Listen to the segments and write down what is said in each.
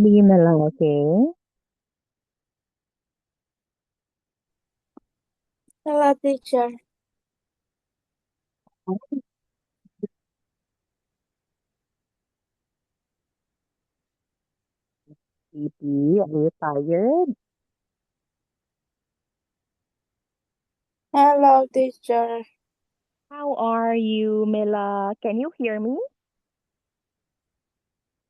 me na lang, okay? Hello, teacher. Sleepy? Are you tired? Hello, teacher. How are you, Mila? Can you hear me?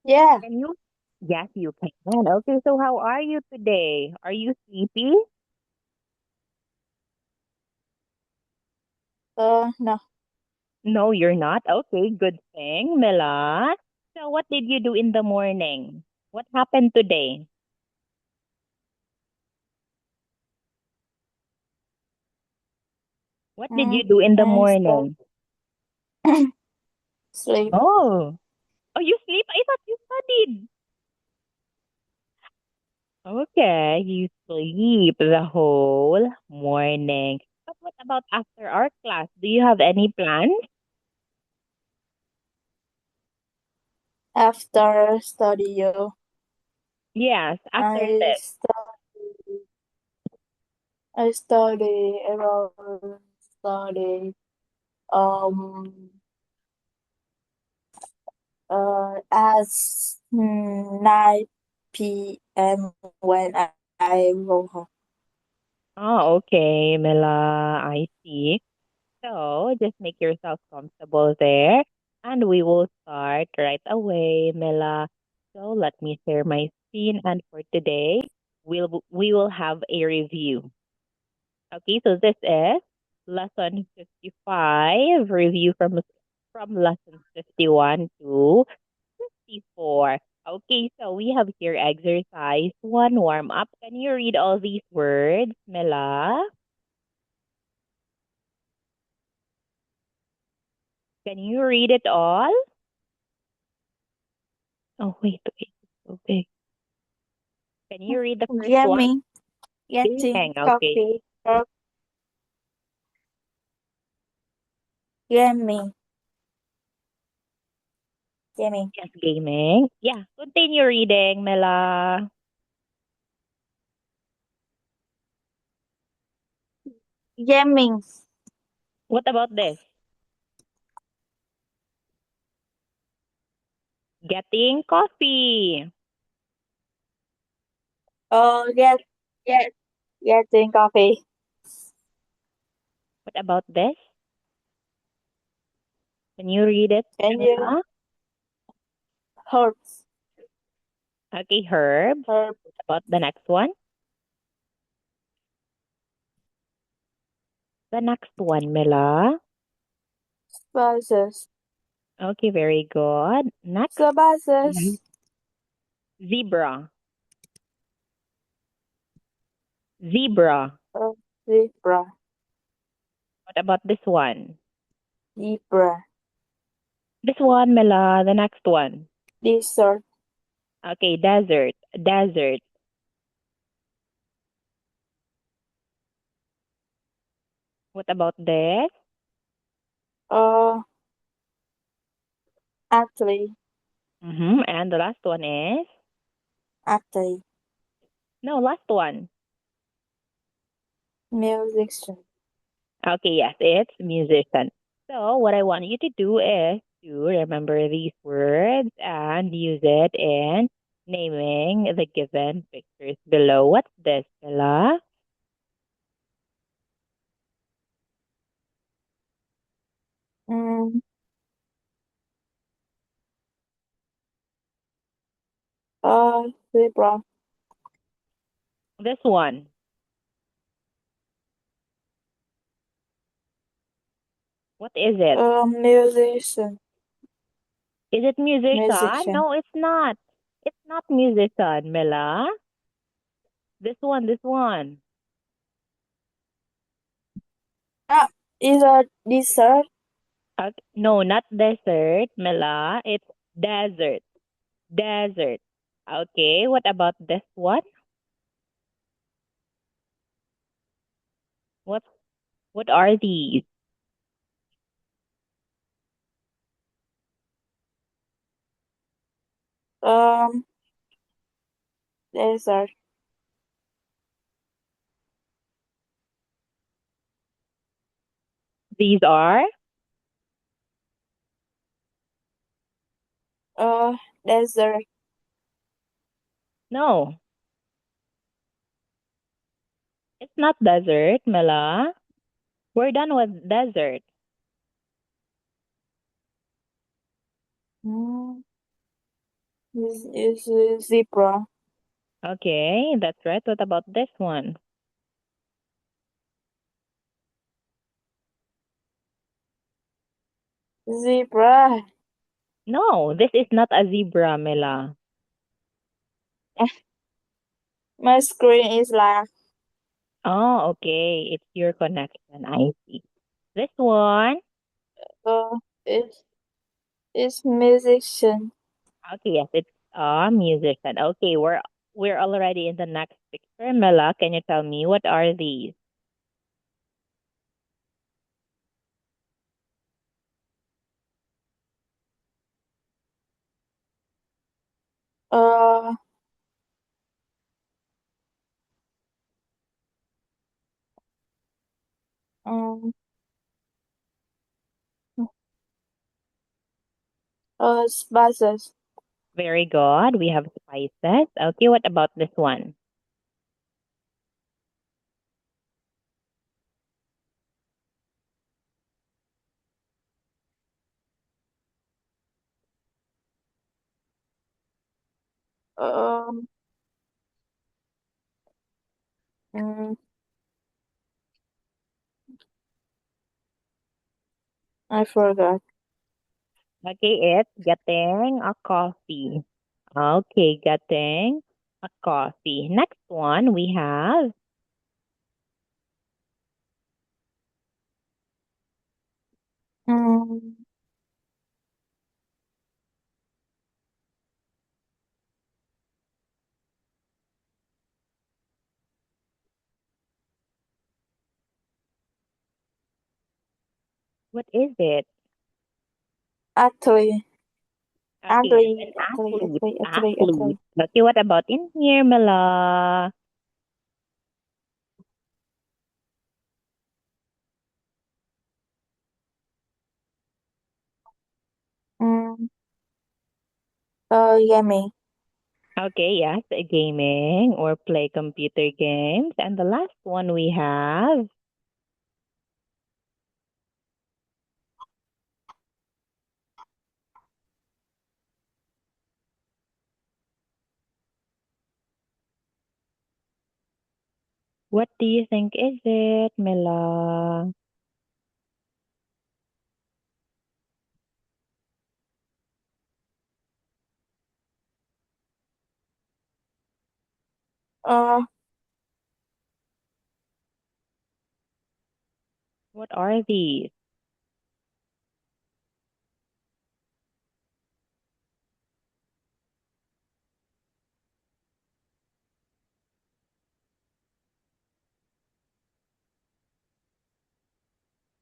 Yeah. Can you? Yes, you can. Okay, so how are you today? Are you sleepy? No. No, you're not. Okay, good thing, Mila. So what did you do in the morning? What happened today? What did you do in the I start morning? sleep Oh, oh, you sleep? I thought you studied. Okay, you sleep the whole morning. But what about after our class? Do you have any plans? after study. You. Yes, after I this. study. I study around study. Um. As 9 p.m. when I go home. Oh, okay, Mila, I see. So just make yourself comfortable there and we will start right away, Mila. So let me share my screen and for today we will have a review. Okay, so this is lesson 55, review from lesson 51 to 54. Okay, so we have here exercise one warm up. Can you read all these words, Mela? Can you read it all? Oh, wait, so big. Can you read the first one? Yummy. Getting Gaming, okay. coffee. Yummy. Yummy. Yes, gaming. Yeah, continue reading, Mela. Yummy. What about this? Getting coffee. Oh, get, getting coffee. What about this? Can you read it, Can you Mela? herbs? Okay, herbs. Herb What about the next one? The next one, Mela. spices. Okay, very good. Next, Spices. mhm, zebra. Zebra. Zebra. What about this one? Zebra. This one, Mela. The next one. Dessert. Okay, desert. Desert. What about this? Uh, athlete. Mm-hmm. And the last one is? Athlete. No, last one. Musician. Okay, yes, it's musician. So what I want you to do is to remember these words and use it in naming the given pictures below. What's this, Bella? Mm, zebra. This one. What is it? Musician. Is it musician? Musician. No, it's not. It's not musician, Mela. This one, this one. Ah, is a dessert. No, not desert, Mela. It's desert. Desert. Okay, what about this one? What what are these? Um, desert, These are? uh, desert, No, it's not desert, Mela. We're done with desert. mm, is zebra, Okay, that's right. What about this one? zebra. No, this is not a zebra, Mela. My screen is like, Oh, okay. It's your connection. I see. This one? uh, it's, it's musician, Okay, yes, it's a musician. Okay, we're already in the next picture. Mela, can you tell me what are these? uh, um, spices, Very good. We have spices. Okay, what about this one? um, mm, I forgot. Okay, it's getting a coffee. Okay, getting a coffee. Next one we have, Mm, what is it? actually, Okay, it's an athlete. actually. Athlete. Okay, what about in here, Mela? Mm, yummy. Okay, yes, gaming or play computer games. And the last one we have, what do you think is it, Mela? Uh, What are these?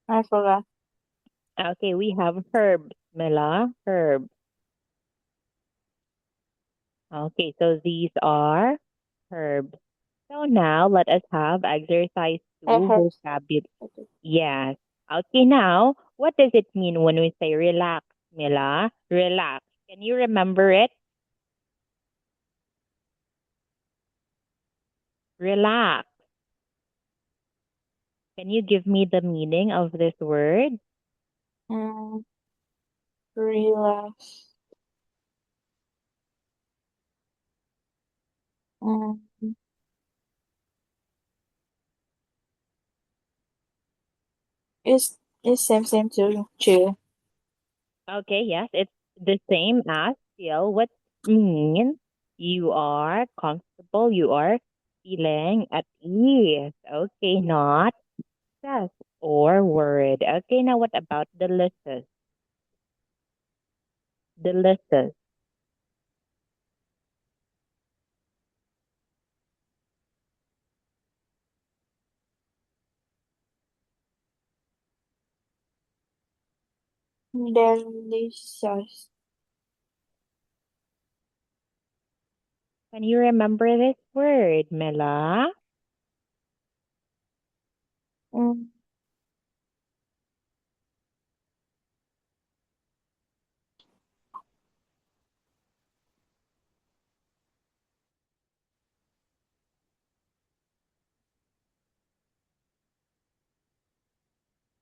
I forgot. Okay, we have herbs, Mela. Herbs. Okay, so these are herbs. So now let us have exercise I two heard. vocabulary. Okay. Yes. Okay, now what does it mean when we say relax, Mila? Relax. Can you remember it? Relax. Can you give me the meaning of this word? Mm, relax. Mm, it's same to chill. Okay, yes, it's the same as feel, what means you are comfortable, you are feeling at ease. Okay, not stressed or worried. Okay, now what about delicious? Delicious. Delicious. Can you remember this word, Mela? Mm,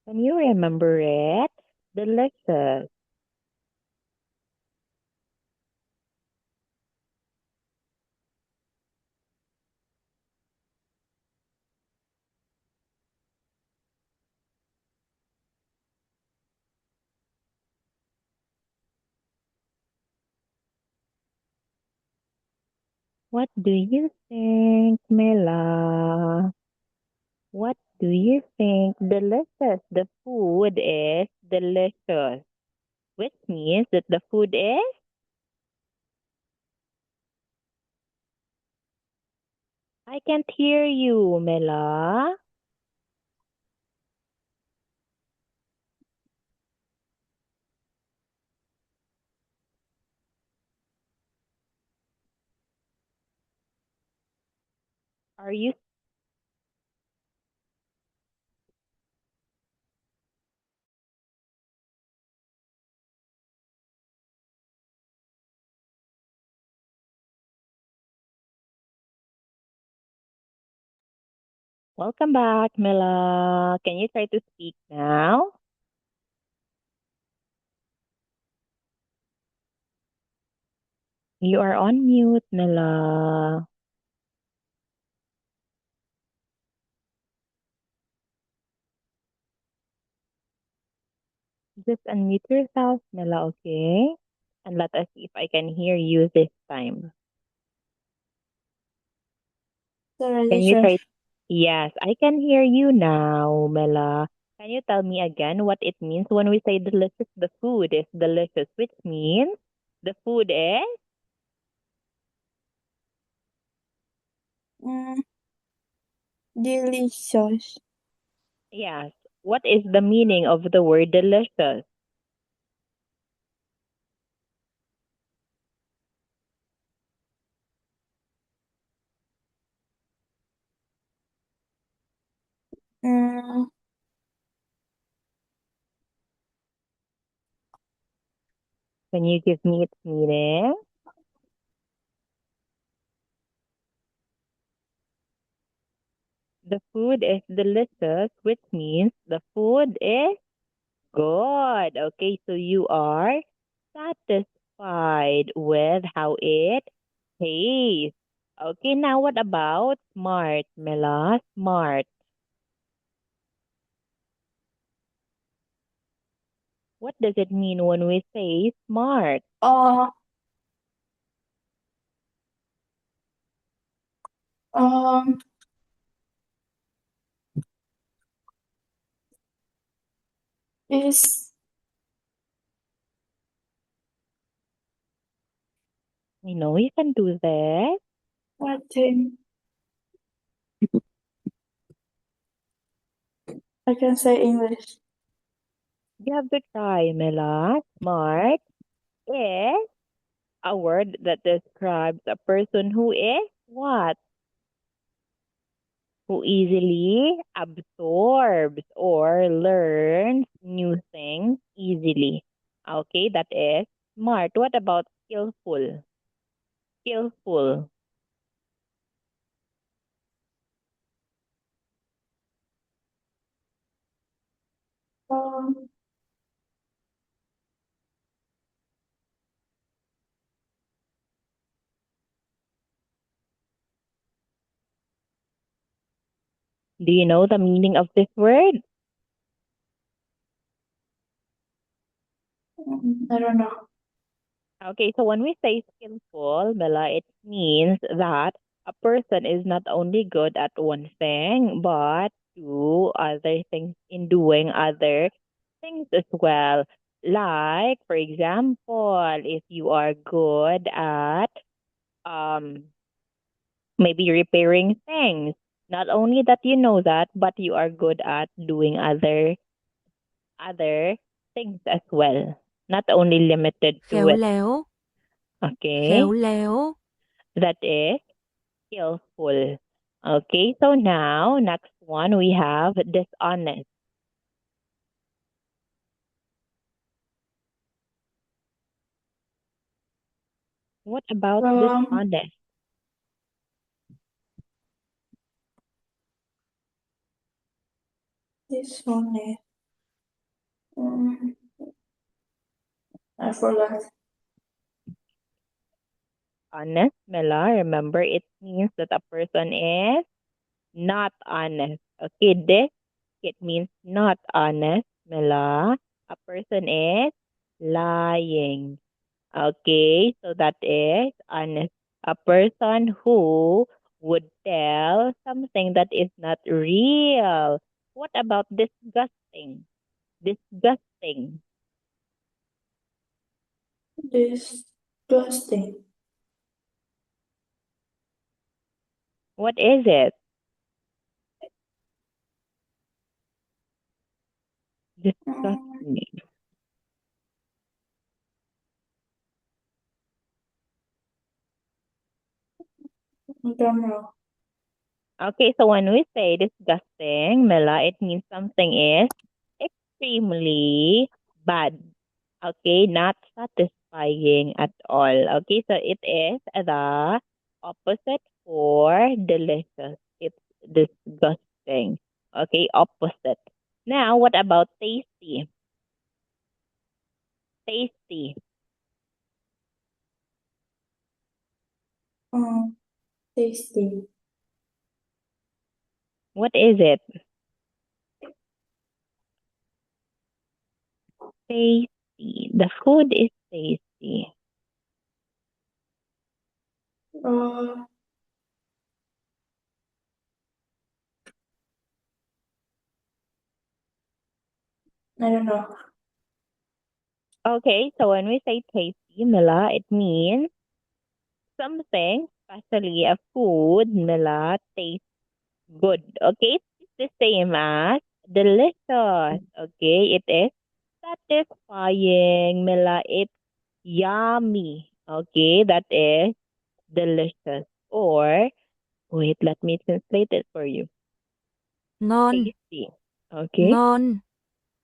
Can you remember it? Delicious. What do you think, Mela? What do you think? Delicious. The food is delicious, which means that the food is. I can't hear you, Mela. Are you welcome back, Mela? Can you try to speak now? You are on mute, Mela. Just unmute yourself, Mela, okay? And let us see if I can hear you this time. Sorry, Can you sure. try? Yes, I can hear you now, Mela. Can you tell me again what it means when we say delicious? The food is delicious, which means the food is. Mm, delicious. Yes. What is the meaning of the word delicious? Mm, Can you give me its meaning? The food is delicious, which means the food is good. Okay, so you are satisfied with how it tastes. Okay, now what about smart, Mela? Smart. What does it mean when we say smart? uh, um, is You know, you can do this. what thing I can say English. You have to try, Mela. Smart is a word that describes a person who is what? Who easily absorbs or learns new things easily. Okay, that is smart. What about skillful? Skillful. Um, Do you know the meaning of this word? I don't know. Okay, so when we say skillful, Bella, it means that a person is not only good at one thing, but do other things in doing other things as well. Like, for example, if you are good at um maybe repairing things, not only that you know that, but you are good at doing other things as well. Not only limited to khéo it. léo, Okay? khéo léo, That is skillful. Okay, so now next one we have dishonest. What about Um, dishonest? this one is, um, I forgot. Honest, Mela, remember it means that a person is not honest. Okay, this it means not honest, Mela. A person is lying. Okay, so that is honest. A person who would tell something that is not real. What about disgusting? Disgusting. Disgusting. What is it? Um, Disgusting. I don't know. Okay, so when we say disgusting, Mela, it means something is extremely bad. Okay, not satisfying at all. Okay, so it is the opposite for delicious. It's disgusting. Okay, opposite. Now, what about tasty? Tasty. Um, Tasty. What is it? Tasty. The food is tasty. Uh, I don't know. Okay, so when we say tasty, Mila, it means something, especially a food, Mila, tastes good. Okay, it's the same as delicious. Okay, it is satisfying, Mila. It's yummy. Okay, that is delicious. Or, wait, let me translate it for you. Ngon, Tasty. Okay, ngon,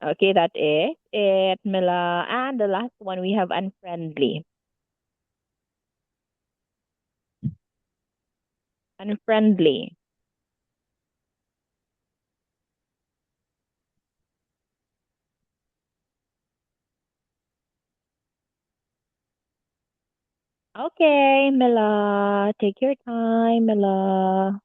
okay, that is it, Mila. And the last one, we have unfriendly. Unfriendly. Okay, Mila. Take your time, Mila.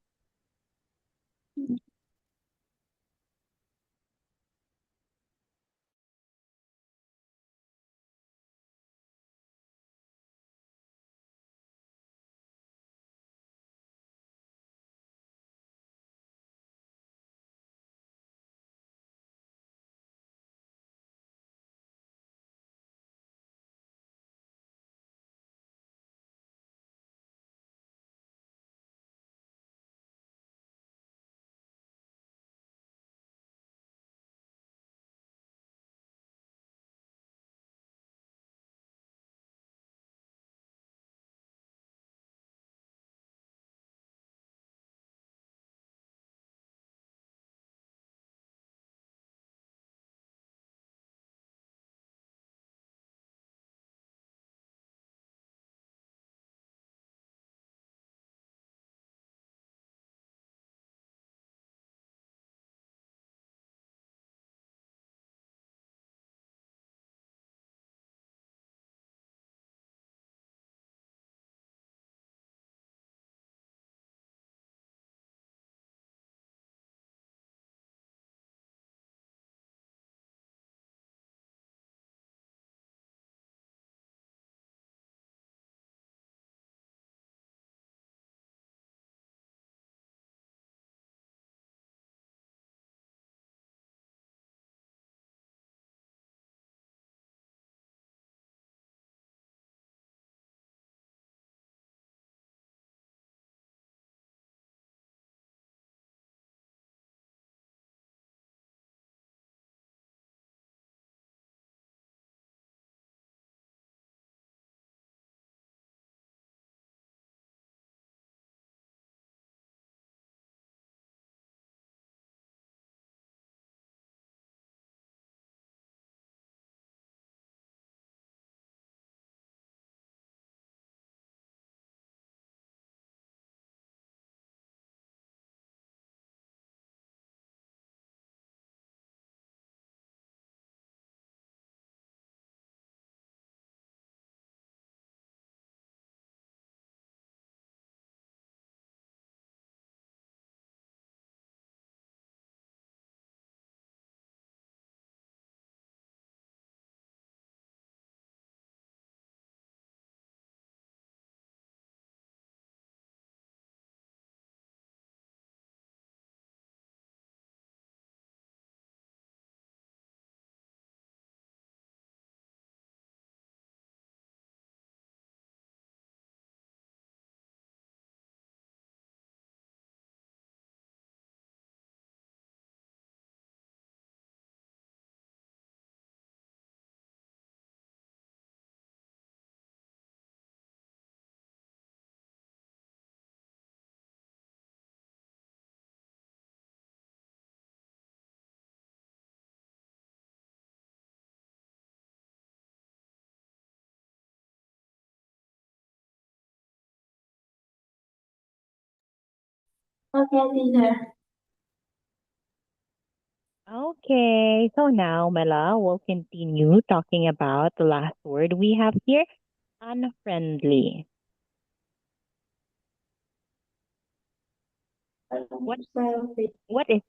Okay, teacher. Okay, so now, Mela, we'll continue talking about the last word we have here, unfriendly. What Unfriendly. what is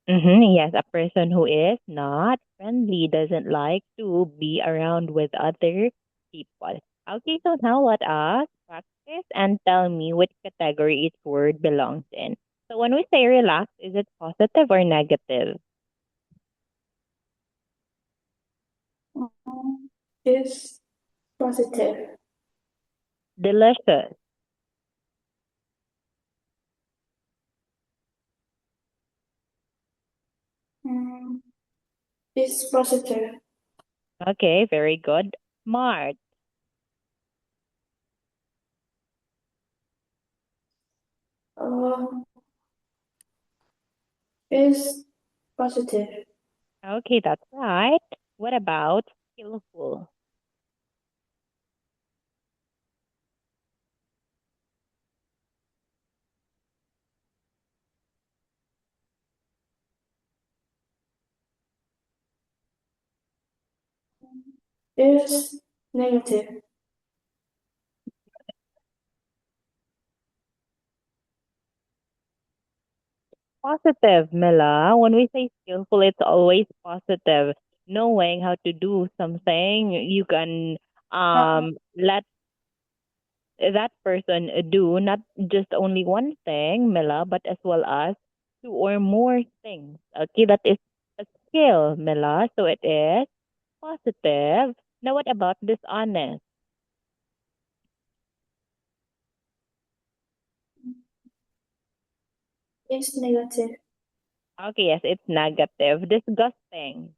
yes, a person who is not friendly, doesn't like to be around with other people. Okay, so now let us practice and tell me which category each word belongs in. So when we say relax, is it positive or negative? Is positive. Delicious. Mm, is positive. Okay, very good. Smart. Uh, is positive. Okay, that's right. What about skillful? Is negative. Positive, Mila. When we say skillful, it's always positive. Knowing how to do something, you can Uh, let that person do not just only one thing, Mila, but as well as two or more things. Okay, that is a skill, Mila. So it is positive. Now, what about dishonest? is negative. Okay, yes, it's negative. Disgusting.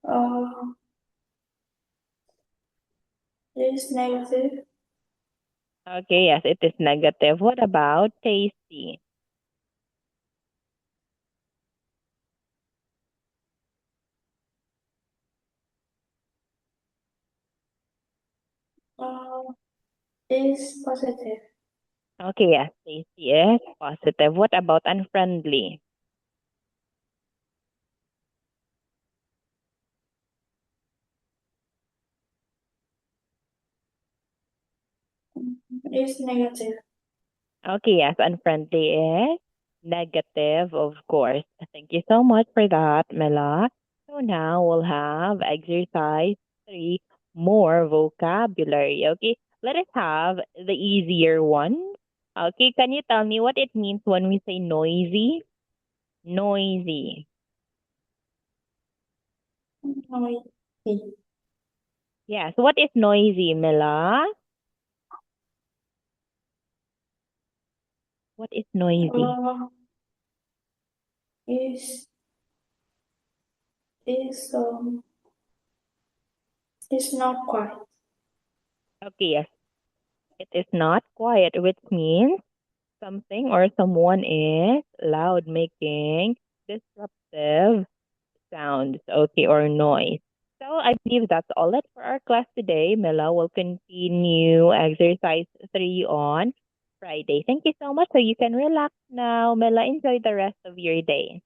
Uh, is negative. Okay, yes, it is negative. What about tasty? Uh, is positive. Okay, yes, tasty is positive. What about unfriendly? Is negative. Okay, yes, unfriendly is negative, of course. Thank you so much for that, Mela. So now we'll have exercise three, more vocabulary. Okay, let us have the easier one. Okay, can you tell me what it means when we say noisy? Noisy. Noisy. Yes, what is noisy, Mela? What is noisy? Uh, is is um is not quiet. Okay, yes, it is not quiet, which means something or someone is loud, making disruptive sounds, okay, or noise. So I believe that's all it for our class today. Mela will continue exercise three on Friday. Thank you so much. So you can relax now. Mela, enjoy the rest of your day.